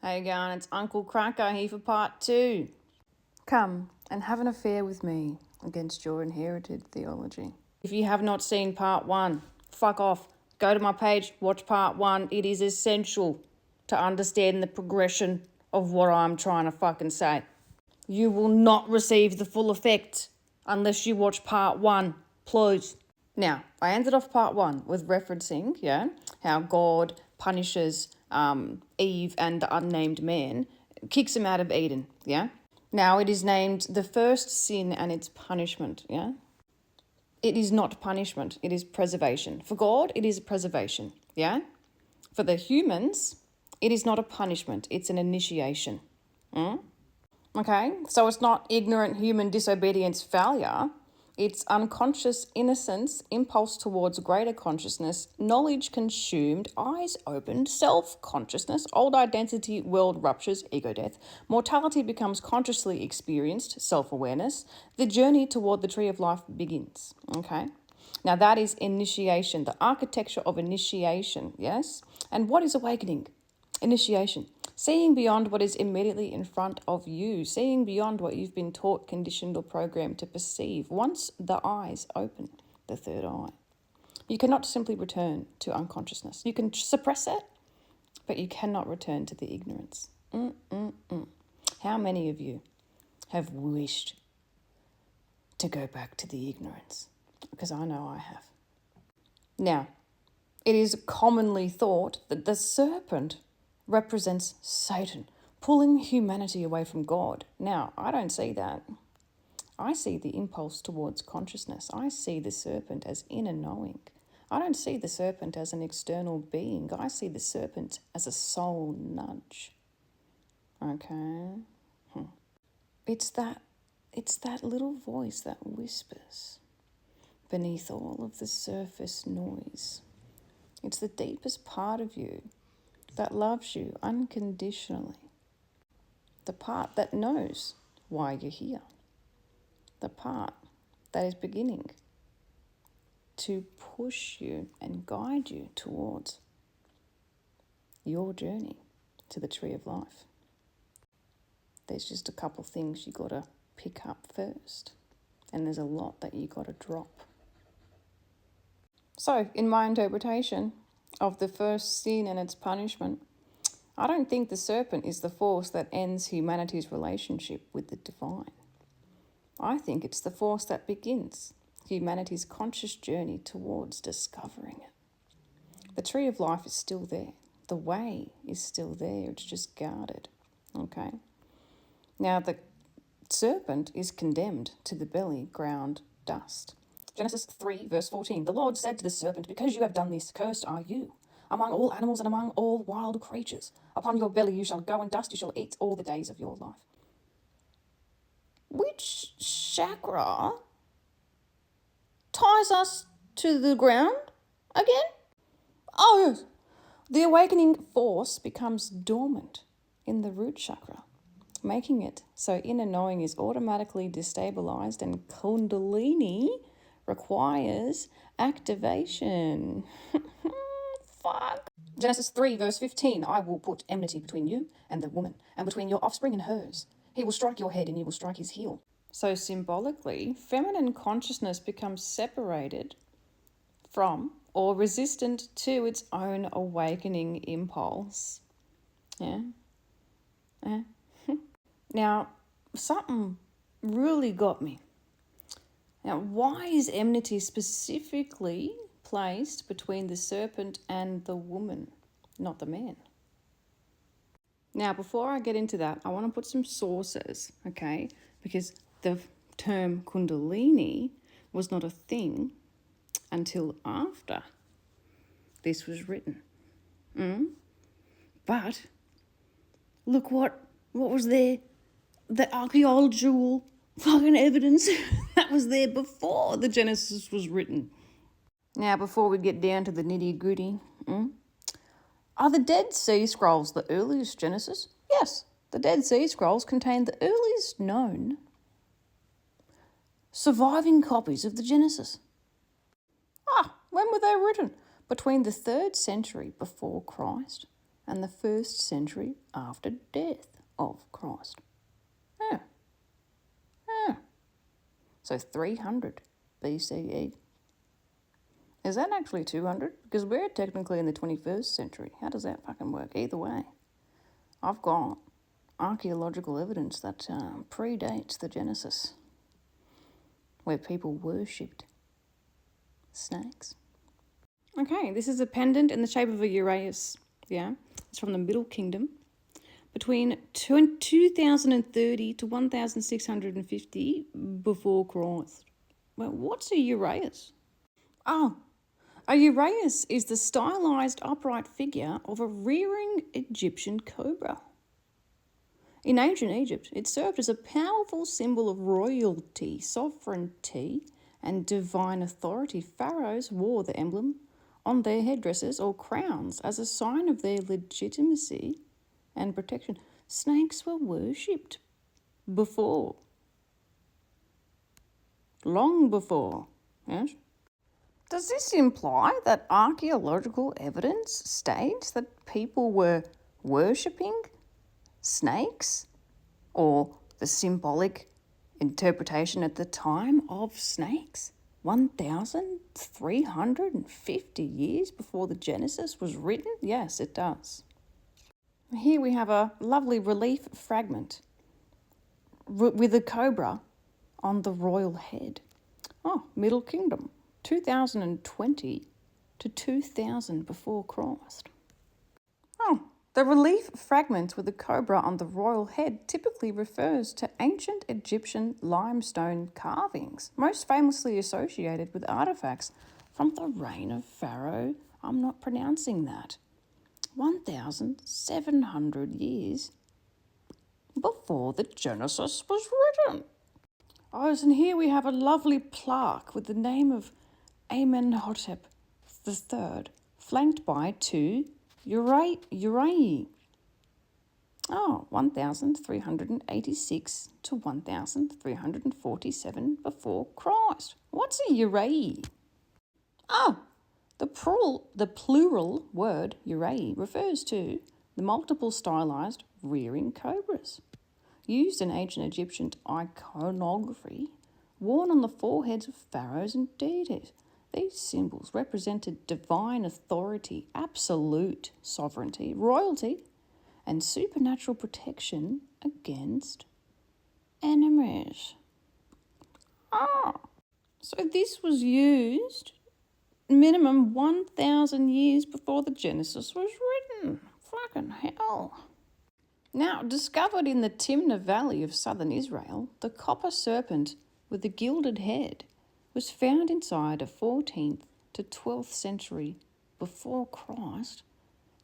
Hey going, it's Uncle Cracker here for part 2. Come and have an affair with me against your inherited theology. If you have not seen part 1, fuck off. Go to my page, watch part 1. It is essential to understand the progression of what I'm trying to fucking say. You will not receive the full effect unless you watch part 1, please. Now, I ended off part 1 with referencing, how God punishes Eve and the unnamed man, kicks him out of Eden, Now, it is named the first sin and its punishment, It is not punishment, it is preservation. For God, it is preservation, For the humans, it is not a punishment, it's an initiation. Okay, so it's not ignorant human disobedience failure. It's unconscious innocence, impulse towards greater consciousness, knowledge consumed, eyes opened, self-consciousness, old identity, world ruptures, ego death. Mortality becomes consciously experienced, self-awareness. The journey toward the tree of life begins, okay? Now that is initiation, the architecture of initiation, yes? And what is awakening? Initiation. Seeing beyond what is immediately in front of you, seeing beyond what you've been taught, conditioned, or programmed to perceive. Once the eyes open, the third eye, you cannot simply return to unconsciousness. You can suppress it, but you cannot return to the ignorance. How many of you have wished to go back to the ignorance? Because I know I have. Now, it is commonly thought that the serpent represents Satan, pulling humanity away from God. Now, I don't see that. I see the impulse towards consciousness. I see the serpent as inner knowing. I don't see the serpent as an external being. I see the serpent as a soul nudge. Okay? It's that little voice that whispers beneath all of the surface noise. It's the deepest part of you that loves you unconditionally. The part that knows why you're here. The part that is beginning to push you and guide you towards your journey to the tree of life. There's just a couple things you got to pick up first, and there's a lot that you got to drop. So, in my interpretation of the first sin and its punishment, I don't think the serpent is the force that ends humanity's relationship with the divine. I think it's the force that begins humanity's conscious journey towards discovering it. The tree of life is still there. The way is still there. It's just guarded. Okay? Now, the serpent is condemned to the belly, ground, dust. Genesis 3, verse 14. The Lord said to the serpent, "Because you have done this, cursed are you among all animals and among all wild creatures. Upon your belly you shall go, and dust you shall eat all the days of your life." Which chakra ties us to the ground again? Oh, yes. The awakening force becomes dormant in the root chakra, making it so inner knowing is automatically destabilized, and Kundalini requires activation. Fuck. Genesis 3, verse 15. I will put enmity between you and the woman, and between your offspring and hers. He will strike your head, and you will strike his heel. So symbolically, feminine consciousness becomes separated from or resistant to its own awakening impulse. Now, something really got me. Now, why is enmity specifically placed between the serpent and the woman, not the man? Now, before I get into that, I want to put some sources, okay? Because the term Kundalini was not a thing until after this was written. But look what was there. The archaeological fucking evidence that was there before the Genesis was written. Now, before we get down to the nitty-gritty, are the Dead Sea Scrolls the earliest Genesis? Yes, the Dead Sea Scrolls contain the earliest known surviving copies of the Genesis. When were they written? Between the 3rd century before Christ and the 1st century after death of Christ. Yeah. Yeah. So 300 BCE. Is that actually 200? Because we're technically in the 21st century. How does that fucking work? Either way, I've got archaeological evidence that predates the Genesis, where people worshipped snakes. Okay, this is a pendant in the shape of a uraeus. Yeah, it's from the Middle Kingdom. Between 2030 to 1650 before Christ. Well, what's a uraeus? Oh, a uraeus is the stylized upright figure of a rearing Egyptian cobra. In ancient Egypt, it served as a powerful symbol of royalty, sovereignty, and divine authority. Pharaohs wore the emblem on their headdresses or crowns as a sign of their legitimacy and protection. Snakes were worshipped before. Long before, yes? Does this imply that archaeological evidence states that people were worshipping snakes, or the symbolic interpretation at the time of snakes 1,350 years before the Genesis was written? Yes, it does. Here we have a lovely relief fragment with a cobra on the royal head. Oh, Middle Kingdom, 2020 to 2000 before Christ. Oh, the relief fragment with the cobra on the royal head typically refers to ancient Egyptian limestone carvings, most famously associated with artifacts from the reign of Pharaoh, I'm not pronouncing that, 1,700 years before the Genesis was written. Oh, and here we have a lovely plaque with the name of Amenhotep III, flanked by 2 uraei. Oh, 1,386 to 1,347 before Christ. What's a uraei? Oh, the plural word uraei refers to the multiple stylized rearing cobras used in ancient Egyptian iconography, worn on the foreheads of pharaohs and deities. These symbols represented divine authority, absolute sovereignty, royalty, and supernatural protection against enemies. So this was used minimum 1,000 years before the Genesis was written. Fucking hell. Now, discovered in the Timna Valley of southern Israel, the copper serpent with the gilded head was found inside a 14th to 12th century before Christ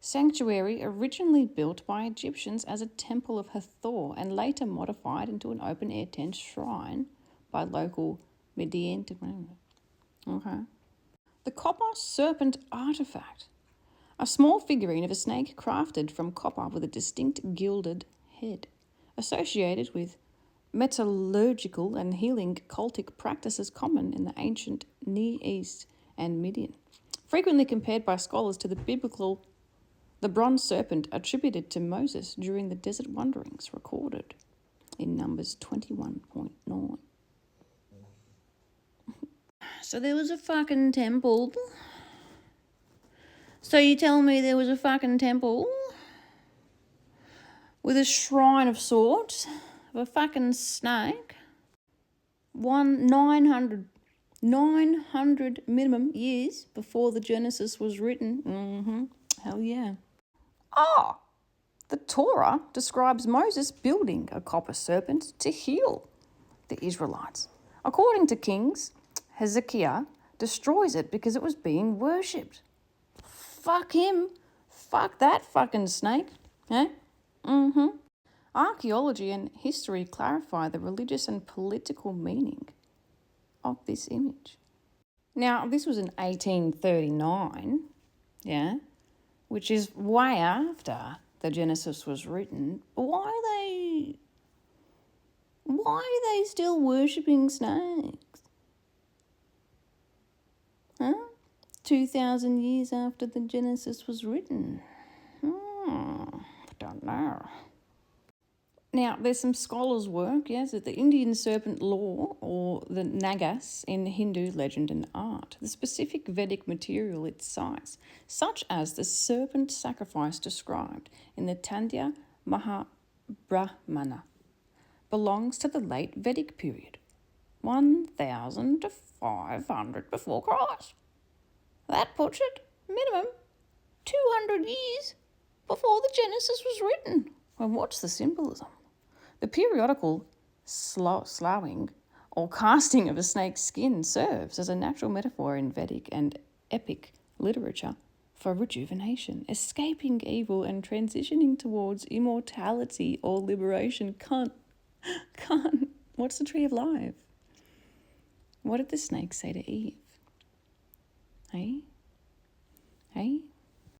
sanctuary originally built by Egyptians as a temple of Hathor and later modified into an open-air tent shrine by local Median. Okay. The copper serpent artifact, a small figurine of a snake crafted from copper with a distinct gilded head, associated with metallurgical and healing cultic practices common in the ancient Near East and Midian, frequently compared by scholars to the bronze serpent attributed to Moses during the desert wanderings recorded in Numbers 21.9. So there was a fucking temple. So you tell me there was a fucking temple with a shrine of sorts of a fucking snake 900 minimum years before the Genesis was written. Hell yeah. The Torah describes Moses building a copper serpent to heal the Israelites. According to Kings, Hezekiah destroys it because it was being worshipped. Fuck him. Fuck that fucking snake. Eh? Archaeology and history clarify the religious and political meaning of this image. Now, this was in 1839, yeah, which is way after the Genesis was written. Why are they still worshipping snakes? Huh? 2,000 years after the Genesis was written. Don't know. Now, there's some scholars' work, yes, at the Indian serpent lore, or the Nagas, in Hindu legend and art. The specific Vedic material it cites, such as the serpent sacrifice described in the Tandya Mahabrahmana, belongs to the late Vedic period, 1000 to 500 before Christ. That puts it, minimum, 200 years before the Genesis was written. And what's the symbolism? The periodical sloughing or casting of a snake's skin serves as a natural metaphor in Vedic and epic literature for rejuvenation, escaping evil and transitioning towards immortality or liberation. Can't. What's the tree of life? What did the snake say to Eve? Hey?